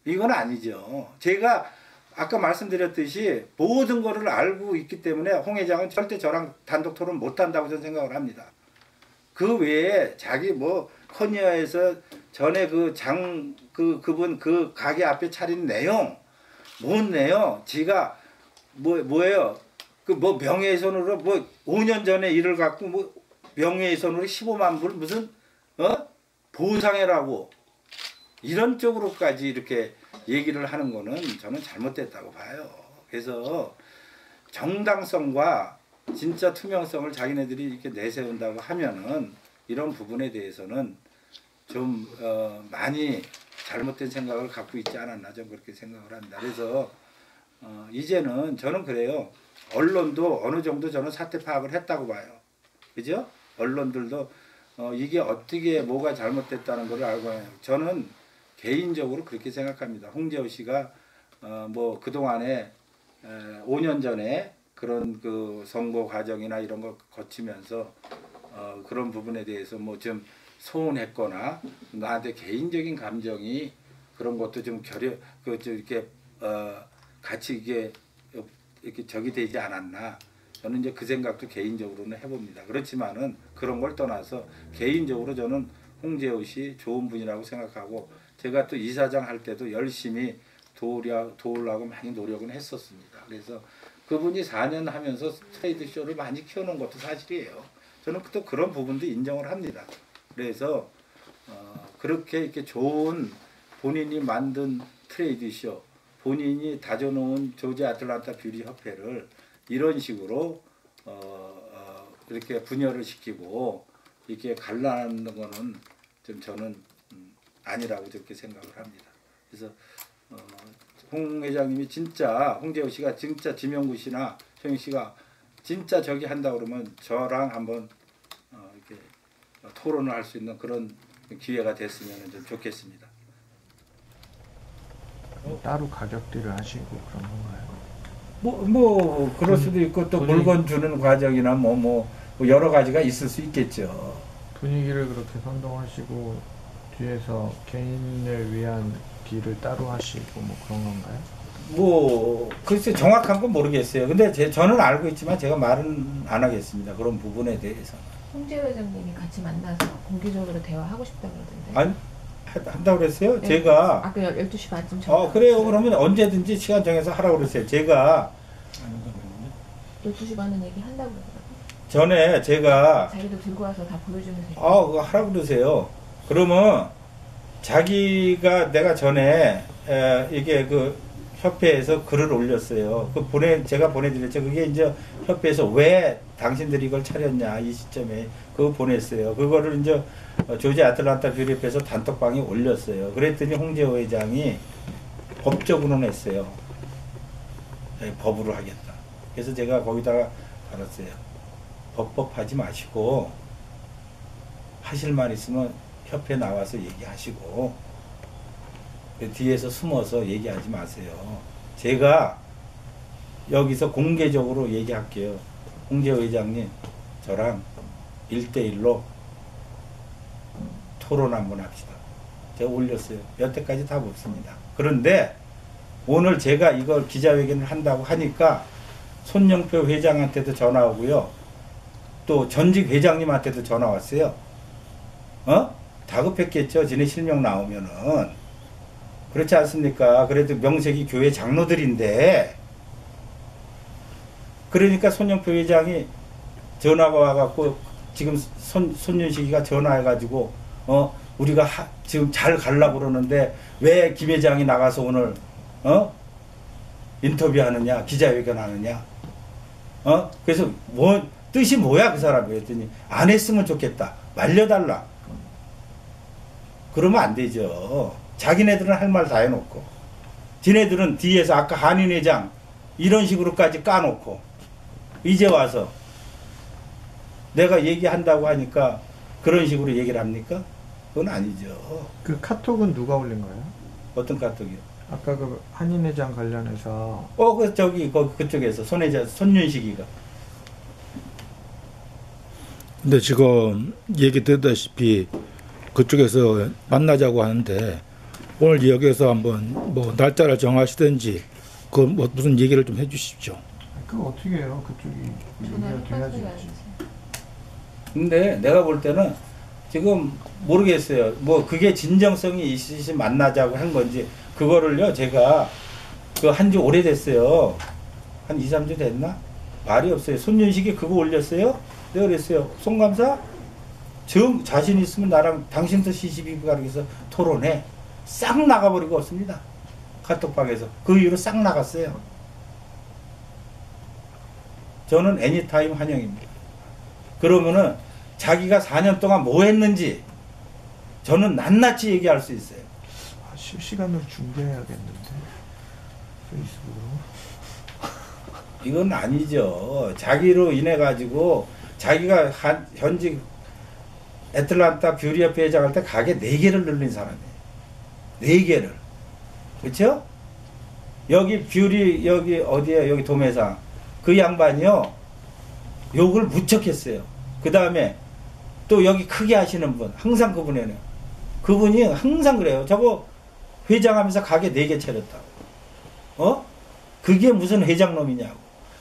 S1: 이건 아니죠. 제가 아까 말씀드렸듯이 모든 거를 알고 있기 때문에 홍 회장은 절대 저랑 단독 토론 못한다고 저는 생각을 합니다. 그 외에 자기 뭐 커니어에서 전에 그분 그 가게 앞에 차린 내용 뭔 내용 지가 뭐예요 그 뭐 명예훼손으로 뭐 5년 전에 일을 갖고 뭐 명예훼손으로 15만 불 무슨 보상해라고 이런 쪽으로까지 이렇게 얘기를 하는 거는 저는 잘못됐다고 봐요. 그래서 정당성과 진짜 투명성을 자기네들이 이렇게 내세운다고 하면은 이런 부분에 대해서는 좀 많이 잘못된 생각을 갖고 있지 않았나 좀 그렇게 생각을 합니다. 그래서 이제는 저는 그래요. 언론도 어느 정도 저는 사태 파악을 했다고 봐요. 그죠? 언론들도 이게 어떻게 뭐가 잘못됐다는 걸 알고 해요. 저는 개인적으로 그렇게 생각합니다. 홍제호 씨가 뭐 그동안에 5년 전에 그런 그 선거 과정이나 이런 걸 거치면서 그런 부분에 대해서 뭐 좀 서운했거나 나한테 개인적인 감정이 그런 것도 좀 이렇게 같이 이렇게 적이 되지 않았나. 저는 이제 그 생각도 개인적으로는 해봅니다. 그렇지만은 그런 걸 떠나서 개인적으로 저는 홍제호 씨 좋은 분이라고 생각하고 제가 또 이사장 할 때도 열심히 도우려고 많이 노력은 했었습니다. 그래서 그분이 4년 하면서 트레이드 쇼를 많이 키워놓은 것도 사실이에요. 저는 또 그런 부분도 인정을 합니다. 그래서 그렇게 이렇게 좋은 본인이 만든 트레이드 쇼, 본인이 다져놓은 조지 아틀란타 뷰리 협회를 이런 식으로 이렇게 분열을 시키고 이렇게 갈라는 거는 좀 저는 아니라고 저렇게 생각을 합니다. 그래서 홍 회장님이 진짜 홍제호 씨가 진짜 지명구 씨나 최영 씨가 진짜 저기 한다 그러면 저랑 한번 이렇게 토론을 할 수 있는 그런 기회가 됐으면 좀 좋겠습니다.
S2: 따로 가격대를 하시고 그런 건가요?
S1: 뭐 그럴 수도 있고 또 물건 주는 과정이나 뭐 여러 가지가 있을 수 있겠죠.
S2: 분위기를 그렇게 선동하시고 뒤에서 개인을 위한 딜을 따로 하시고 뭐 그런 건가요?
S1: 뭐 글쎄 정확한 건 모르겠어요. 근데 저는 알고 있지만 제가 말은 안 하겠습니다. 그런 부분에 대해서.
S3: 홍제호 회장님이 같이 만나서 공개적으로 대화하고 싶다 그러던데.
S1: 아니 한다고 그랬어요?
S3: 네.
S1: 제가
S3: 아까 12시 반쯤 전화.
S1: 그래요. 그러면 언제든지 시간 정해서 하라고 그랬어요. 제가
S3: 12시 반은 얘기 한다고 그러더라고요.
S1: 전에 제가
S3: 자기도 들고 와서 다 보여주면서.
S1: 그거 하라고 그러세요. 그러면 자기가 내가 전에 이게 그 협회에서 글을 올렸어요. 제가 보내드렸죠. 그게 이제 협회에서 왜 당신들이 이걸 차렸냐 이 시점에 그거 보냈어요. 그거를 이제 조지 아틀란타 뷰리협회에서 단톡방에 올렸어요. 그랬더니 홍제호 회장이 법적으로는 했어요. 법으로 하겠다. 그래서 제가 거기다가 달았어요. 법하지 마시고 하실 말 있으면 협회 나와서 얘기하시고 뒤에서 숨어서 얘기하지 마세요. 제가 여기서 공개적으로 얘기할게요. 홍제호 회장님 저랑 1대1로 토론 한번 합시다. 제가 올렸어요. 여태까지 답 없습니다. 그런데 오늘 제가 이걸 기자회견을 한다고 하니까 손영표 회장한테도 전화 오고요. 또 전직 회장님한테도 전화 왔어요. 다급했겠죠. 지네 실명 나오면은. 그렇지 않습니까? 그래도 명색이 교회 장로들인데 그러니까 손영표 회장이 전화가 와갖고 지금 손윤식이가 전화해가지고 우리가 지금 잘 가려고 그러는데 왜 김 회장이 나가서 오늘 인터뷰하느냐 기자회견 하느냐 그래서 뭐 뜻이 뭐야 그 사람이 그랬더니 안 했으면 좋겠다 말려달라 그러면 안 되죠. 자기네들은 할 말 다 해놓고 지네들은 뒤에서 아까 한인회장 이런 식으로까지 까놓고 이제 와서 내가 얘기한다고 하니까 그런 식으로 얘기를 합니까? 그건 아니죠.
S2: 그 카톡은 누가 올린 거예요?
S1: 어떤 카톡이요?
S2: 아까 그 한인회장 관련해서
S1: 그쪽에서 손윤식이가.
S4: 근데 지금 얘기 듣다시피 그쪽에서 만나자고 하는데 오늘 여기서 한번 뭐 날짜를 정하시든지 그 뭐 무슨 얘기를 좀 해주십시오.
S2: 그거 어떻게 해요? 그쪽이 얘기가 돼야지.
S3: 전화해봐야지.
S1: 근데 내가 볼 때는 지금 모르겠어요. 뭐 그게 진정성이 있으시 만나자고 한 건지 그거를요 제가 그 한 지 오래됐어요. 한 2, 3주 됐나? 말이 없어요. 손윤식이 그거 올렸어요? 내가 그랬어요. 송감사? 정 자신 있으면 나랑 당신도 CCTV 가르쳐서 토론해. 싹 나가버리고 없습니다. 카톡방에서. 그 이후로 싹 나갔어요. 저는 애니타임 환영입니다. 그러면은 자기가 4년 동안 뭐 했는지 저는 낱낱이 얘기할 수 있어요.
S2: 실시간으로 중계해야겠는데 페이스북으로.
S1: 이건 아니죠. 자기로 인해 가지고 자기가 현직 애틀란타 뷰리협회 회장할 때 가게 4개를 늘린 사람이에요. 4개를. 그렇죠? 여기 뷰리 여기 어디에 여기 도매상 그 양반이요 욕을 무척 했어요. 그 다음에 또 여기 크게 하시는 분 항상 그분이에요. 그분이 항상 그래요. 저거 회장하면서 가게 4개 차렸다고. 그게 무슨 회장놈이냐고.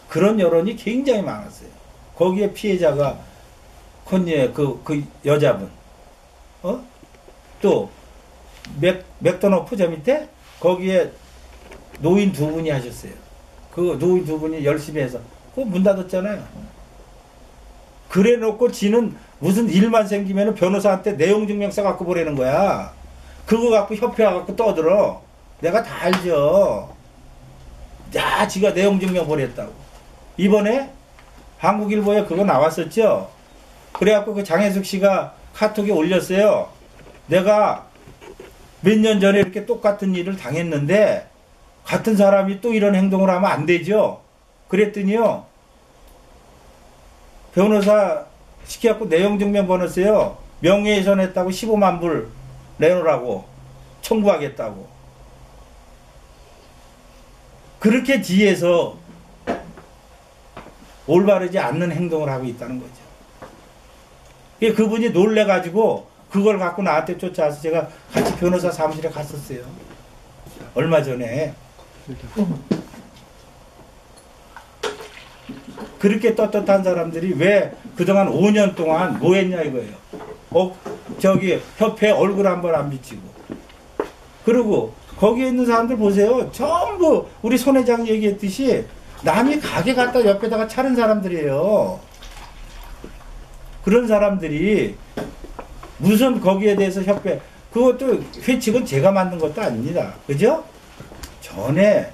S1: 그런 여론이 굉장히 많았어요. 거기에 피해자가 컨니의 그 여자분. 또 맥도너프 저 밑에 거기에 노인 2분이 하셨어요. 그 노인 2분이 열심히 해서 그거 문 닫았잖아요. 그래 놓고 지는 무슨 일만 생기면 변호사한테 내용 증명서 갖고 보내는 거야. 그거 갖고 협회 와갖고 떠들어. 내가 다 알죠. 야, 지가 내용 증명 보냈다고. 이번에 한국일보에 그거 나왔었죠. 그래갖고 그 장혜숙 씨가 카톡에 올렸어요. 내가 몇 년 전에 이렇게 똑같은 일을 당했는데 같은 사람이 또 이런 행동을 하면 안 되죠. 그랬더니요. 변호사 시켜갖고 내용 증명 보냈어요. 명예훼손했다고 15만 불 내놓으라고 청구하겠다고. 그렇게 뒤에서 올바르지 않는 행동을 하고 있다는 거죠. 그분이 놀래가지고 그걸 갖고 나한테 쫓아와서 제가 같이 변호사 사무실에 갔었어요. 얼마 전에. 그렇게 떳떳한 사람들이 왜 그동안 5년 동안 뭐 했냐 이거예요. 저기 협회 얼굴 한번 안 비치고. 그리고 거기에 있는 사람들 보세요. 전부 우리 손 회장 얘기했듯이 남이 가게 갖다 옆에다가 차린 사람들이에요. 그런 사람들이 무슨 거기에 대해서 협회, 그것도 회칙은 제가 만든 것도 아닙니다. 그죠? 전에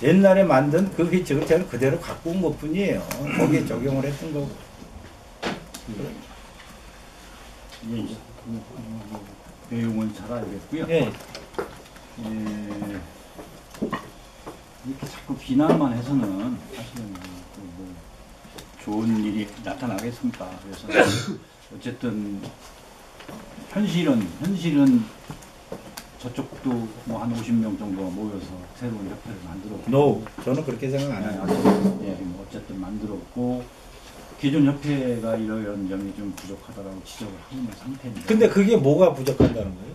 S1: 옛날에 만든 그 회칙을 제가 그대로 갖고 온 것 뿐이에요. 거기에 적용을 했던 거고.
S5: 이제 내용은 잘 알겠고요.
S1: 예.
S5: 이렇게 자꾸 비난만 해서는 사실은 뭐 좋은 일이 나타나겠습니까? 그래서 어쨌든 현실은 저쪽도 뭐 한 50명 정도가 모여서 새로운 협회를 만들었고.
S1: No, 저는 그렇게 생각 안 해요.
S5: 뭐 어쨌든 만들었고 기존 협회가 이런 점이 좀 부족하다라고 지적을 하고 있는 상태입니다.
S1: 근데 그게 뭐가 부족한다는 거예요?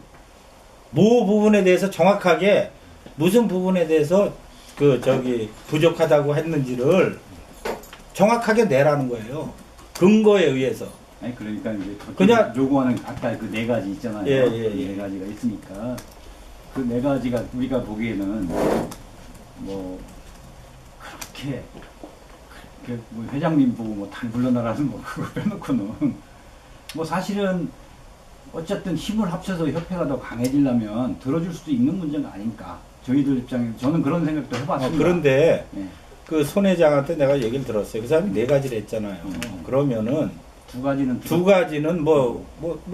S1: 뭐 부분에 대해서 정확하게 무슨 부분에 대해서 부족하다고 했는지를 정확하게 내라는 거예요. 근거에 의해서.
S5: 아니 그러니까 이제
S1: 그냥
S5: 요구하는 아까 그 4가지 있잖아요.
S1: 예.
S5: 4가지가 있으니까 그 4가지가 우리가 보기에는 뭐 그렇게 뭐 회장님 보고 뭐 다 물러나라는 뭐 그거 빼놓고는 뭐 사실은 어쨌든 힘을 합쳐서 협회가 더 강해지려면 들어줄 수도 있는 문제가 아닐까. 저희들 입장에 저는 그런 생각도 해봤습니다.
S1: 그런데
S5: 예.
S1: 그 손 회장한테 내가 얘기를 들었어요. 그 사람이 4가지를 했잖아요. 그러면은
S5: 두 가지는
S1: 두 가지는 뭐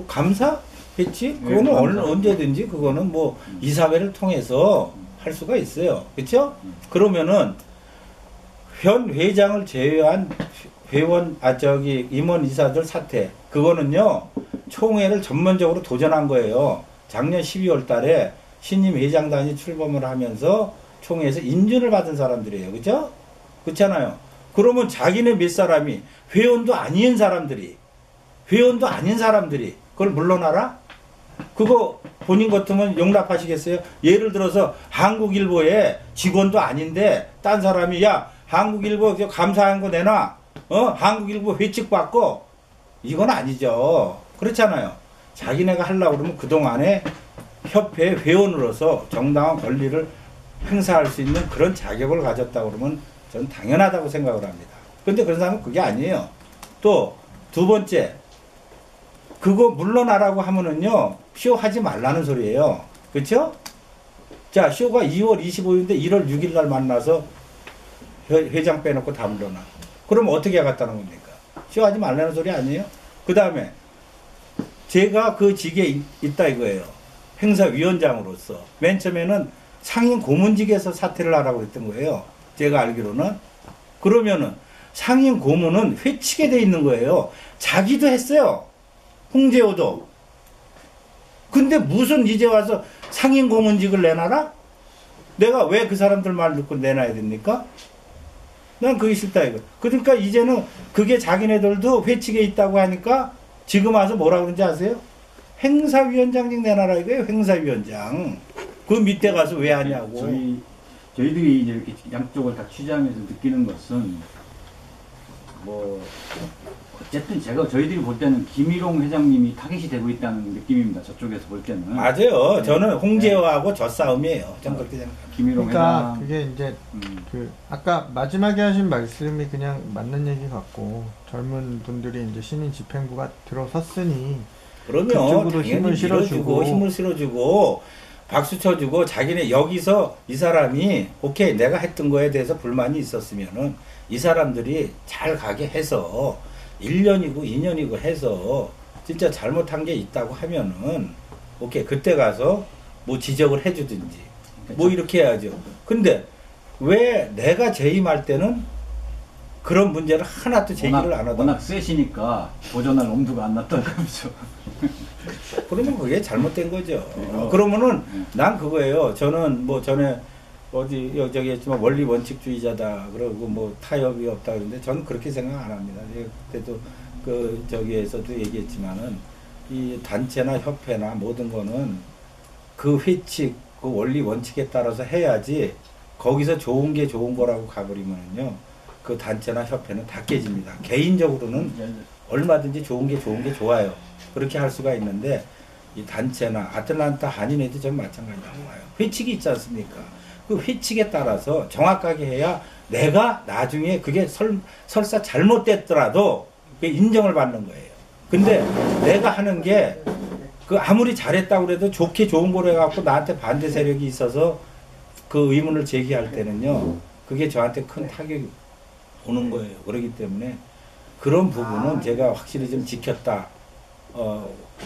S1: 감사 했지? 그거는
S5: 감사.
S1: 언제든지 그거는 뭐 이사회를 통해서 할 수가 있어요. 그렇죠? 그러면은 현 회장을 제외한 회원 임원 이사들 사퇴 그거는요 총회를 전면적으로 도전한 거예요. 작년 12월 달에 신임 회장단이 출범을 하면서 총회에서 인준을 받은 사람들이에요. 그죠? 그렇잖아요. 그러면 자기네 몇 사람이 회원도 아닌 사람들이 그걸 물러나라? 그거 본인 같으면 용납하시겠어요? 예를 들어서 한국일보의 직원도 아닌데 딴 사람이 야 한국일보 감사한 거 내놔 한국일보 회칙 받고 이건 아니죠. 그렇잖아요. 자기네가 하려고 그러면 그동안에 협회 회원으로서 정당한 권리를 행사할 수 있는 그런 자격을 가졌다고 그러면 저는 당연하다고 생각을 합니다. 근데 그런 사람은 그게 아니에요. 또 두 번째 그거 물러나라고 하면은요 쇼 하지 말라는 소리예요. 그렇죠? 자 쇼가 2월 25일인데 1월 6일 날 만나서 회장 빼놓고 다 물러나. 그럼 어떻게 하겠다는 겁니까? 쇼 하지 말라는 소리 아니에요? 그 다음에 제가 그 직에 있다 이거예요. 행사위원장으로서 맨 처음에는 상임 고문직에서 사퇴를 하라고 했던 거예요. 제가 알기로는. 그러면은 상임 고문은 회칙에 돼 있는 거예요. 자기도 했어요. 홍재호도. 근데 무슨 이제 와서 상임 고문직을 내놔라? 내가 왜 그 사람들 말 듣고 내놔야 됩니까? 난 그게 싫다 이거. 그러니까 이제는 그게 자기네들도 회칙에 있다고 하니까 지금 와서 뭐라 그러는지 아세요? 행사위원장직 내놔라 이거예요. 행사위원장. 그 밑에 가서 왜 하냐고.
S5: 저희들이 이제 이렇게 양쪽을 다 취재하면서 느끼는 것은 뭐 어쨌든 저희들이 볼 때는 김일홍 회장님이 타깃이 되고 있다는 느낌입니다. 저쪽에서 볼 때는.
S1: 맞아요.
S5: 네.
S1: 저는 홍제호하고 저 싸움이에요. 저는 그렇게 생각합니다.
S5: 김일홍
S2: 그러니까
S5: 회장.
S2: 그게 이제 그 아까 마지막에 하신 말씀이 그냥 맞는 얘기 같고 젊은 분들이 이제 신인 집행부가 들어섰으니
S1: 그러면
S2: 그쪽으로
S1: 당연히
S2: 힘을 실어주고
S1: 힘을 실어주고 박수 쳐주고 자기네 여기서 이 사람이 오케이 내가 했던 거에 대해서 불만이 있었으면은 이 사람들이 잘 가게 해서 1년이고 2년이고 해서 진짜 잘못한 게 있다고 하면은 오케이 그때 가서 뭐 지적을 해주든지 뭐 이렇게 해야죠. 근데 왜 내가 재임할 때는 그런 문제를 하나도 제기를 안 하다.
S5: 워낙 세시니까 보존할 엄두가 안 났다면서.
S1: 그러면 그게 잘못된 거죠. 그러면은 난 그거예요. 저는 뭐 전에 어디 저기 했지만 원리 원칙주의자다 그러고 뭐 타협이 없다 그러는데 저는 그렇게 생각 안 합니다. 그때도 그 저기에서도 얘기했지만은 이 단체나 협회나 모든 거는 그 회칙 그 원리 원칙에 따라서 해야지 거기서 좋은 게 좋은 거라고 가버리면은요 그 단체나 협회는 다 깨집니다. 개인적으로는 얼마든지 좋은 게 좋아요. 그렇게 할 수가 있는데 이 단체나 아틀란타 한인회도 전 마찬가지라고 봐요. 회칙이 있지 않습니까? 그 회칙에 따라서 정확하게 해야 내가 나중에 그게 설사 잘못됐더라도 그게 인정을 받는 거예요. 근데 내가 하는 게 그 아무리 잘했다고 그래도 좋게 좋은 거로 해갖고 나한테 반대 세력이 있어서 그 의문을 제기할 때는요 그게 저한테 큰 타격이 오는 거예요. 그렇기 때문에 그런 부분은 제가 확실히 좀 지켰다.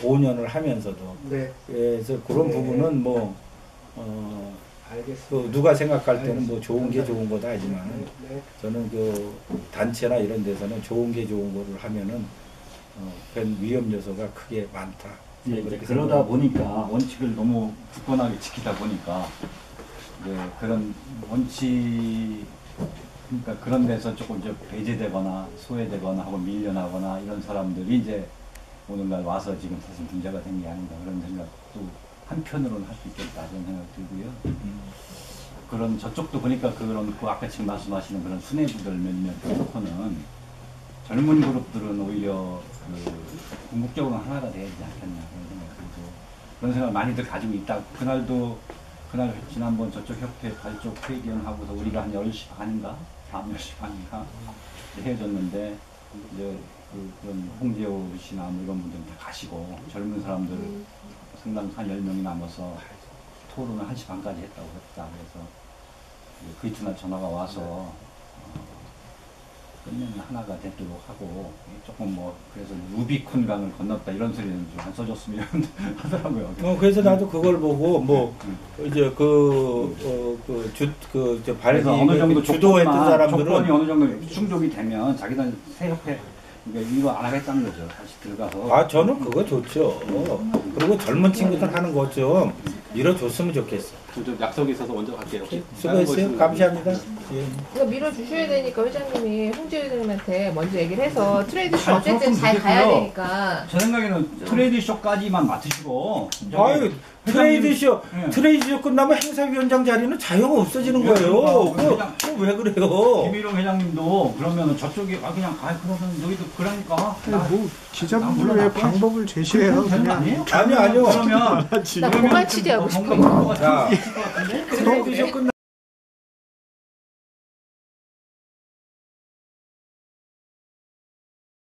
S1: 5년을 하면서도.
S6: 네.
S1: 그래서 그런 부분은 뭐,
S6: 알겠습니다.
S1: 누가 생각할 때는 뭐 좋은 게 좋은 거다 하지만은
S6: 네.
S1: 저는 그 단체나 이런 데서는 좋은 게 좋은 거를 하면은 그런 위험 요소가 크게 많다.
S5: 예, 이제
S1: 그렇게
S5: 그러다
S1: 생각합니다.
S5: 보니까 원칙을 너무 굳건하게 지키다 보니까 이제 그런 원칙 그러니까 그런 데서 조금 이제 배제되거나 소외되거나 하고 밀려나거나 이런 사람들이 이제 오늘날 와서 지금 사실 문제가 된 게 아닌가 그런 생각도 한편으로는 할 수 있겠다 이런 생각 들고요. 그런 저쪽도 보니까 그런 그 아까 지금 말씀하시는 그런 수뇌부들 몇몇 놓고는 젊은 그룹들은 오히려 그 궁극적으로 하나가 돼야 되지 않겠나 그런 생각 들고 그런 생각을 많이들 가지고 있다. 그날 지난번 저쪽 협회 발족 회견하고서 우리가 한 10시 반인가? 밤 10시 반인가? 헤어졌는데 이제 그런 홍재호 씨나 뭐 이런 분들 다 가시고 젊은 사람들 상당 한 10명이 남아서 토론을 1시 반까지 했다고 했다. 그래서 그 이튿날 전화가 와서 끝내는 하나가 되도록 하고 조금 뭐 그래서 루비콘강을 건넜다 이런 소리는 좀 안 써줬으면 하더라고요.
S6: 그래서 나도 그걸 보고 뭐 이제
S5: 그래서 어느 정도
S6: 주도했던 사람들은
S5: 조건이 어느 정도 충족이 되면 자기들 새 협회 그러니까 이거 안 하겠다는 거죠. 다시 들어가서.
S6: 저는 그거 좋죠. 그리고 젊은 친구들 하는 거 좀 밀어줬으면 좋겠어.
S7: 좀 약속이 있어서 먼저 갈게요.
S6: 수고했어요. 감사합니다. 예.
S3: 이거 밀어주셔야 되니까 회장님이 홍재 회장님한테 먼저 얘기를 해서 트레이드쇼
S5: 잘
S3: 어쨌든 잘
S5: 줬으면
S3: 가야
S5: 좋겠고요.
S3: 되니까.
S5: 제 생각에는 트레이드 쇼까지만 맡으시고.
S6: 아유, 트레이드쇼
S5: 예.
S6: 트레이드쇼 끝나면 행사위원장 자리는 자유가 없어지는 거예요.
S5: 그러니까
S6: 그거 왜 그래요?
S5: 김일용 회장님도 그러면 저쪽에 그냥 그러면 너희도 그러니까.
S2: 뭐 기자분들이 왜 방법을 제시해요?
S5: 되는 거
S2: 그냥
S5: 아니에요?
S6: 아니요.
S5: 그러면
S3: 나 고만 치리하고 싶어요.
S6: 야,
S5: 것 같은데?
S6: 트레이드쇼 끝나